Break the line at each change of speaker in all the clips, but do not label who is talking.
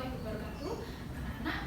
warahmatullahi wabarakatuh. Anak-anak,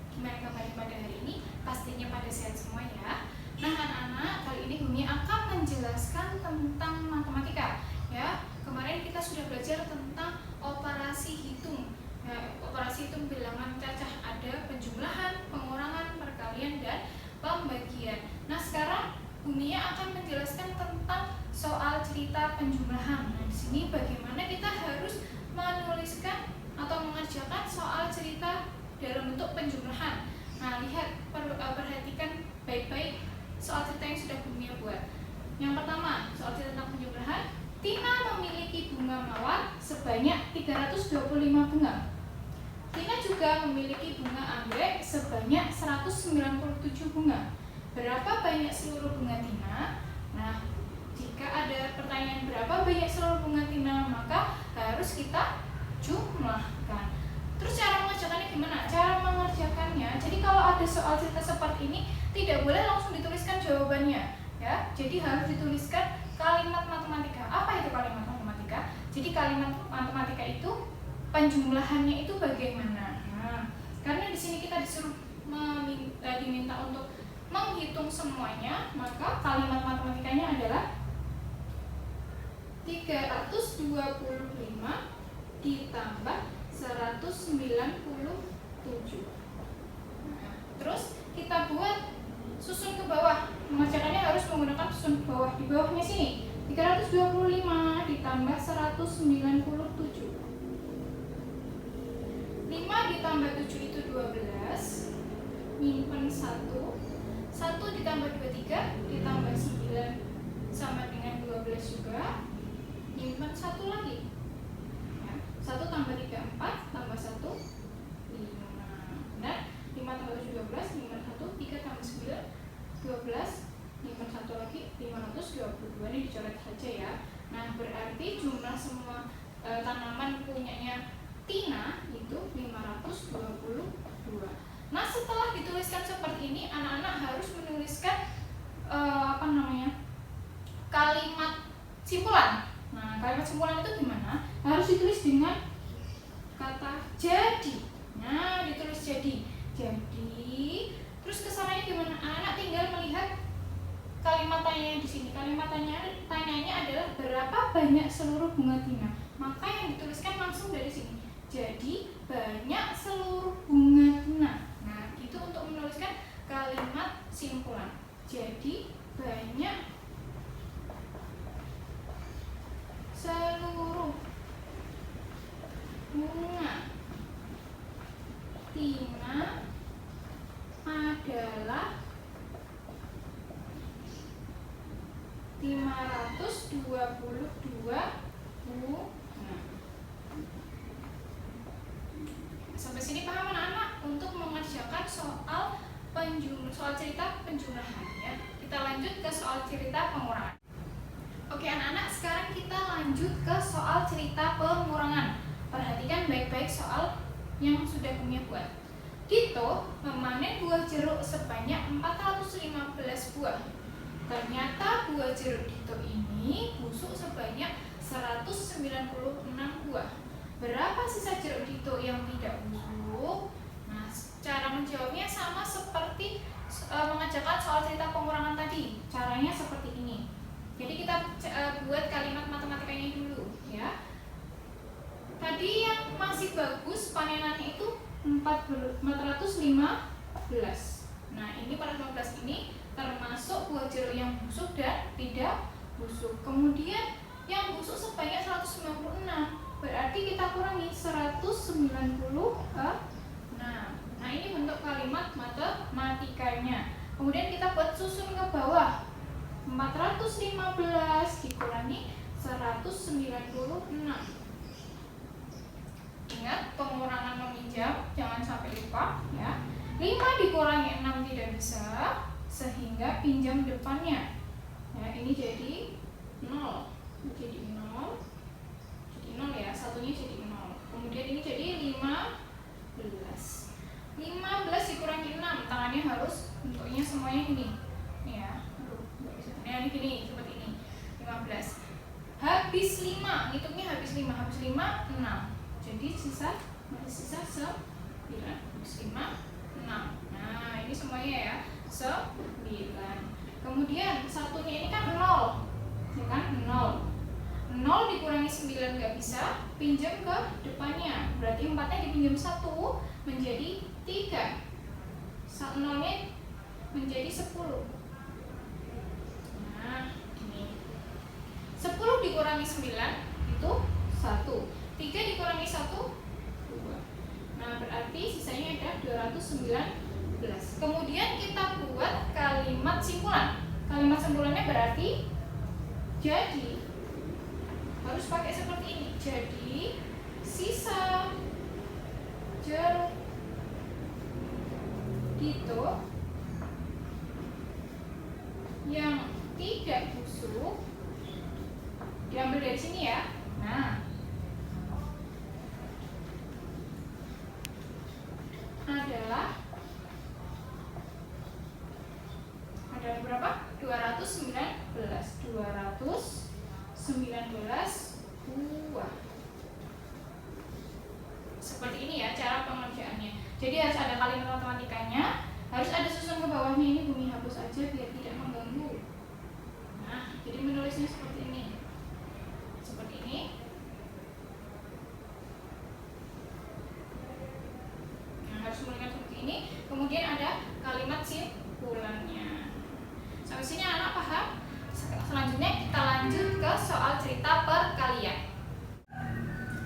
gimana kabarnya pada hari ini? Pastinya pada sehat semua ya. Nah anak-anak, kali ini Bumi akan menjelaskan tentang matematika ya. Kemarin kita sudah belajar tentang operasi hitung ya, operasi hitung bilangan cacah, ada penjumlahan, pengurangan, perkalian, dan pembagian. Nah sekarang Bumi akan menjelaskan tentang soal cerita penjumlahan. Nah di sini bagaimana kita harus menuliskan atau mengerjakan soal cerita dalam bentuk penjumlahan. Nah lihat, perhatikan baik-baik soal cerita yang sudah Bumi buat. Yang pertama, soal cerita tentang penjumlahan. Tina memiliki bunga mawar sebanyak 325 bunga. Tina juga memiliki bunga anggrek sebanyak 197 bunga. Berapa banyak seluruh bunga Tina? Nah, jika ada pertanyaan berapa banyak seluruh bunga Tina, maka harus kita jumlahkan. Terus cara mengerjakannya gimana? Cara mengerjakannya, jadi kalau ada soal cerita seperti ini, tidak boleh langsung dituliskan jawabannya ya. Jadi harus dituliskan kalimat matematika. Apa itu kalimat matematika? Jadi kalimat matematika itu penjumlahannya itu bagaimana? Nah, karena di sini kita disuruh diminta untuk menghitung semuanya, maka kalimat matematikanya adalah 325 ditambah 197. Nah, terus kita buat susun ke bawah. Mengerjakannya harus menggunakan susun ke bawah. Di bawahnya sini 325 ditambah 197. 5 ditambah 7 itu 12. Nyimpen 1. 1 ditambah 23 ditambah 9 sama dengan 12 juga. Nyimpen 1 lagi ya. 1 tambah 3 4 tambah 1 5. Nah 5 tambah 7 12, nyimpen 1. 3 tambah 9 12, nyimpen 1 lagi 522. Ini dicoret saja ya. Nah berarti jumlah semua tanaman punyanya Tina itu 522. Nah setelah dituliskan seperti ini, anak-anak harus menuliskan kalimat simpulan. Nah kalimat simpulan itu gimana? Harus ditulis dengan kata jadi. Nah ditulis jadi. Terus kesananya gimana? Anak-anak tinggal melihat kalimat tanyanya di sini. Kalimat tanyanya adalah berapa banyak seluruh bunga Tina. Maka yang dituliskan langsung dari sini. Jadi banyak seluruh bunga Tina. Nah itu untuk menuliskan kalimat simpulan. Jadi banyak seluruh bunga Tina adalah 522 bunga. Sampai sini paham anak-anak? Untuk mengerjakan soal cerita penjumlahan ya. Kita lanjut ke soal cerita pengurangan. Oke anak-anak, sekarang kita lanjut ke soal cerita pengurangan. Perhatikan baik-baik soal yang sudah Bumi buat. Dito memanen buah jeruk sebanyak 415 buah. Ternyata buah jeruk Dito ini busuk sebanyak 196 buah. Berapa sisa jeruk Dito yang tidak busuk? Nah, cara menjawabnya sama seperti mengerjakan soal cerita pengurangan tadi. Caranya seperti ini. Jadi kita buat kalimat matematikanya dulu ya. Tadi yang masih bagus panenannya itu 415. Nah, ini 415 ini termasuk buah jeruk yang busuk dan tidak busuk. Kemudian yang busuk sebanyak 196. Berarti kita kurangi 190. Nah ini bentuk kalimat matematikanya. Kemudian kita buat susun ke bawah. 415 dikurangi 196. Ingat pengurangan meminjam, jangan sampai lupa ya. 5 dikurangi 6 tidak bisa, sehingga pinjam depannya. Ya, ini jadi 0. Jadi 0. Jadi 0 ya, satunya jadi 0. Kemudian ini jadi 15. 15 dikurangi 6, tangannya harus bentuknya semuanya ini. Nih ya. Nah, ini gini, seperti ini. 15. Habis 5, ngitungnya habis 5. Habis 5 6. Jadi sisa 0. Masih sisa 9 plus 5, 6. Nah, ini semuanya ya 9. Kemudian satunya ini kan 0, ya kan 0. 0 dikurangi 9 nggak bisa, pinjam ke depannya. Berarti 4-nya dipinjam 1 menjadi 3. 0-nya menjadi 10. Nah, ini 10 dikurangi 9 itu 1. 3 dikurangi 1, 2. Nah, berarti sisanya ada 219. Kemudian kita buat kalimat simpulan. Kalimat simpulannya berarti jadi harus pakai seperti ini. Jadi sisa jeruk itu yang tidak busuk diambil dari sini ya. Nah, adalah berapa? 219 buah. Seperti ini ya cara pengerjaannya. Jadi harus ada kalimat matematikanya, harus ada susun ke bawahnya. Ini Bumi hapus aja biar tidak mengganggu. Nah, jadi menulisnya seperti ini. Seperti ini. Nah, harus menuliskan seperti ini. Kemudian ada kalimat simpulannya. Sampai sini anak paham? Selanjutnya kita lanjut ke soal cerita perkalian.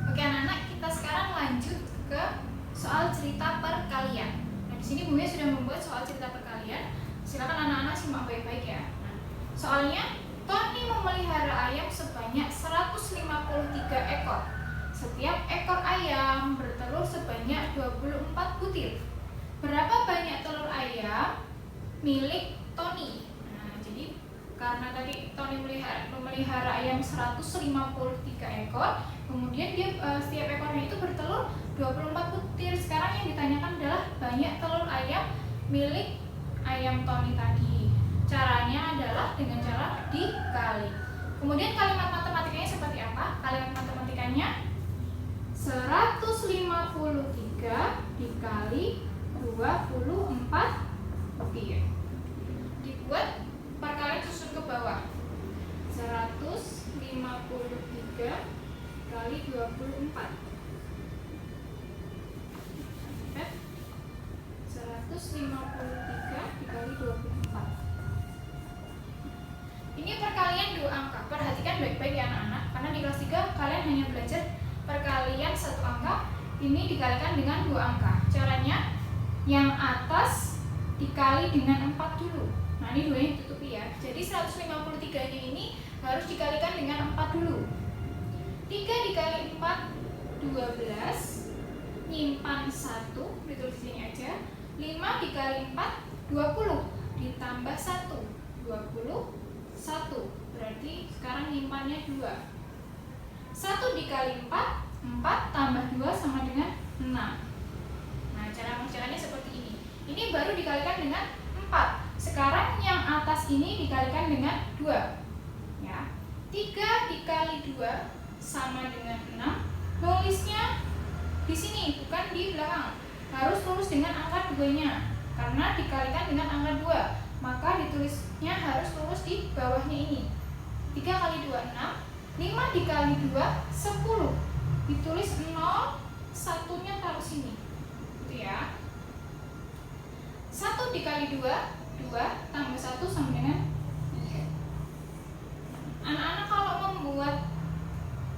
Oke anak-anak, kita sekarang lanjut ke soal cerita perkalian. Nah, di sini Bumi sudah membuat soal cerita perkalian. Silakan anak-anak simak baik-baik ya. Nah, soalnya Tony memelihara ayam sebanyak 153 ekor. Setiap ekor ayam bertelur sebanyak 24 butir. Berapa banyak telur ayam milik Tony? Nah, jadi karena tadi Tony memelihara ayam 153 ekor, kemudian dia setiap ekornya itu bertelur 24 butir. Sekarang yang ditanyakan adalah banyak telur ayam milik ayam Tony tadi. Caranya adalah dengan cara dikali. Kemudian kalimat matematikanya seperti apa? Kalimat matematikanya 153 dikali 24 butir. Dibuat perkalian susun ke bawah. 153 kali 24. 153 dikali 24. Ini perkalian 2 angka. Perhatikan baik-baik ya anak-anak, karena di kelas 3 kalian hanya belajar perkalian 1 angka. Ini dikalikan dengan 2 angka. Caranya yang atas dikali dengan 4 dulu. Nah, ini 2-nya ditutupi ya. Jadi 153-nya ini harus dikalikan dengan 4 dulu. 3 dikali 4 12. Nyimpan 1, ditulis di sini aja. 5 dikali 4 20. Ditambah 1 21. Berarti sekarang nyimpannya 2. 1 dikali 4 4 tambah 2 sama dengan 6. Nah, cara mengerjakannya seperti ini. Ini baru dikalikan dengan 4. Sekarang yang atas ini dikalikan dengan 2. Ya. 3 dikali 2 sama dengan 6. Nulisnya di sini, bukan di belakang. Harus lurus dengan angka 2-nya. Karena dikalikan dengan angka 2, maka ditulisnya harus lurus di bawahnya ini. 3 kali 2 6. 5 dikali 2 10. Ditulis 0, satunya taruh sini. Gitu ya. 1 dikali 2 2 tambah 1 sama dengan 3. Anak-anak kalau membuat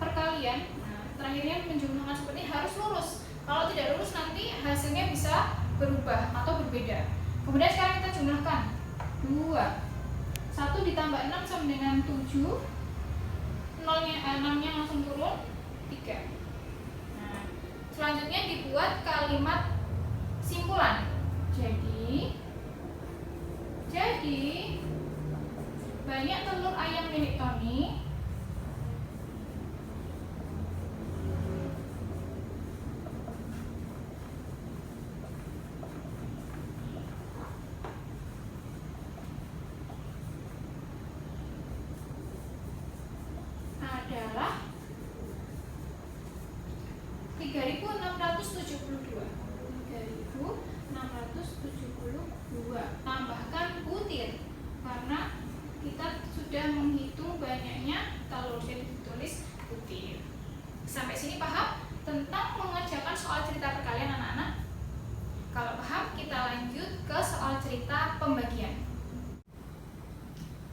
perkalian, nah, terakhirnya menjumlahkan seperti ini harus lurus. Kalau tidak lurus nanti hasilnya bisa berubah atau berbeda. Kemudian sekarang kita jumlahkan 2. 1 ditambah 6 sama dengan 7. 6-nya langsung turun 3. Nah, selanjutnya dibuat kalimat simpulan. Jadi banyak telur ayam milik Tony adalah 3 3.672. 3.672. Tambahkan butir karena kita sudah menghitung banyaknya telur, jadi ditulis butir. Sampai sini paham tentang mengerjakan soal cerita perkalian anak-anak? Kalau paham, kita lanjut ke soal cerita pembagian.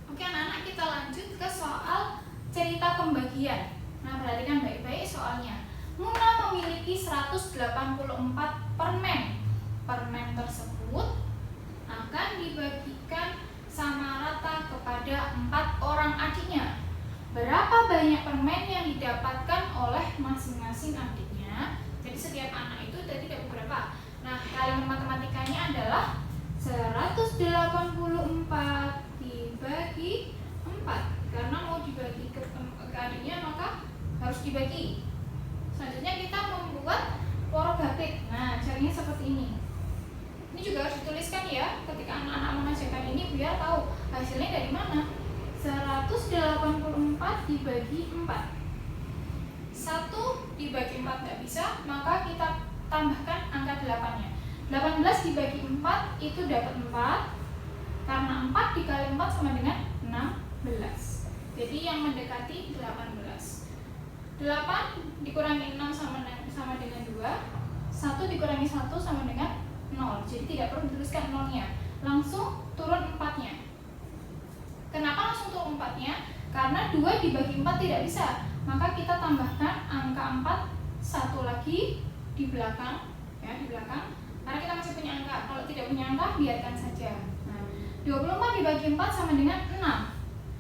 Oke anak-anak, kita lanjut ke soal cerita pembagian. Nah, perhatikan baik-baik soalnya. Muna memiliki 184 permen. Permen tersebut akan dibagikan sama rata kepada 4 orang adiknya. Berapa banyak permen yang didapatkan oleh masing-masing adiknya? Jadi setiap anak itu tadi dapat berapa? Nah, kalimat matematikanya adalah 184 dibagi 4. Karena mau dibagi ke adiknya maka harus dibagi. Selanjutnya kita membuat porogafik. Nah, caranya seperti ini. Ini juga harus dituliskan ya ketika anak-anak mengerjakan ini biar tahu hasilnya dari mana. 184 dibagi 4. 1 dibagi 4 nggak bisa, maka kita tambahkan angka 8-nya. 18 dibagi 4 itu dapat 4. Karena 4 dikali 4 sama dengan 16. Jadi yang mendekati 18. 8 dikurangi 6 sama dengan 2. 1 dikurangi 1 sama dengan 0. Jadi tidak perlu dituliskan 0-nya. Langsung turun 4-nya. Kenapa langsung turun 4-nya? Karena 2 dibagi 4 tidak bisa. Maka kita tambahkan angka 4 1 lagi di belakang, ya, di belakang. Karena kita masih punya angka. Kalau tidak punya angka, biarkan saja. Nah, 24 dibagi 4 sama dengan 6.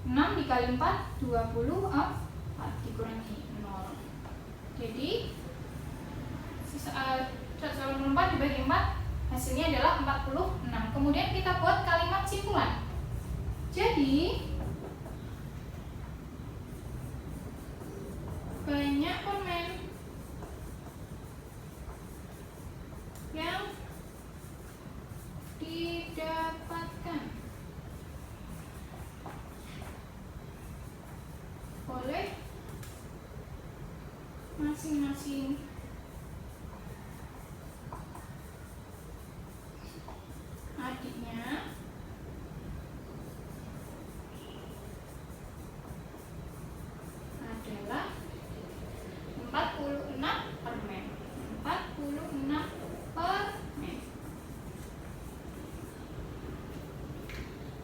6 dikali 4 24 dikurangi 0. Jadi 184 dibagi 4 hasilnya adalah 46. Kemudian kita buat kalimat simpulan. Jadi banyak permen yang didapatkan oleh masing-masing adiknya adalah 46 permen. 46 permen.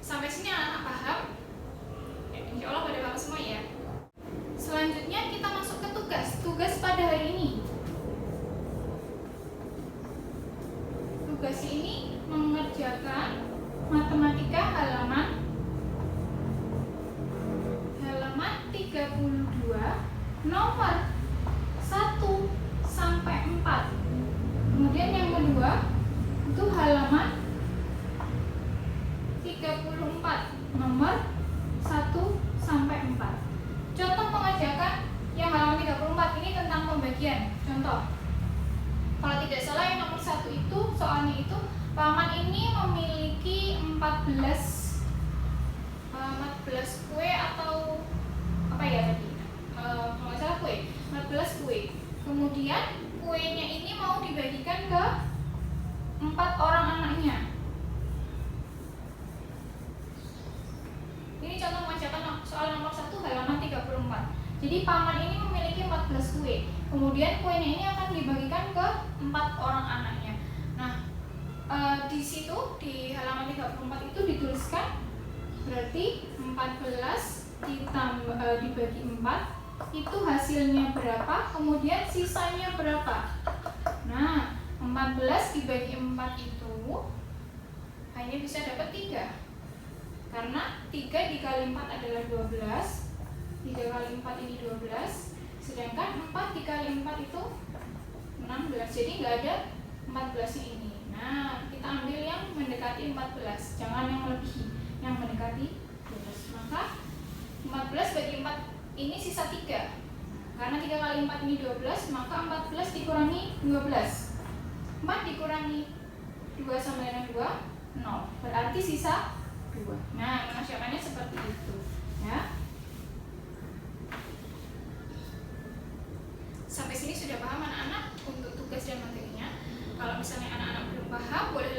Sampai sini anak-anak paham? Ya, insya Allah pada paham semua ya. Selanjutnya kita masuk ke tugas. Tugas pada hari ini. Tugas ini mengerjakan matematika halaman 32 nomor 1 sampai 4. Kemudian yang kedua itu halaman 34 nomor 1 sampai 4. Contoh pengerjakan yang halaman 34 ini tentang pembagian. Contoh, kalau tidak salah yang nomor 1 itu soalnya itu paman ini memiliki 14 kue atau apa ya tadi? Kalau nggak salah kue, 14 kue. Kemudian kuenya ini mau dibagikan ke 4 orang anaknya. Ini contoh mengerjakan soal nomor 1 halaman 34. Jadi paman ini memiliki 14 kue. Kemudian kuenya ini akan dibagikan ke 4 orang anaknya. Nah, di situ di halaman 34 itu dituliskan berarti 14 ditambah dibagi 4 itu hasilnya berapa, kemudian sisanya berapa. Nah, 14 dibagi 4 itu hanya bisa dapat 3. Karena 3 dikali 4 adalah 12. 3 kali 4 ini 12. Sedangkan 4 dikali 4 itu 16. Jadi nggak ada 14-nya ini. Nah, kita ambil yang mendekati 14. Jangan yang melebihi, yang mendekati 12. Maka 14 bagi 4 ini sisa 3. Karena 3 kali 4 ini 12, maka 14 dikurangi 12. 4 dikurangi 2 sama dengan 2, 0. Berarti sisa 2. Nah, mengerjakannya seperti itu, ya. Sampai sini sudah paham anak-anak untuk tugas dan materinya? Kalau misalnya anak-anak belum paham, boleh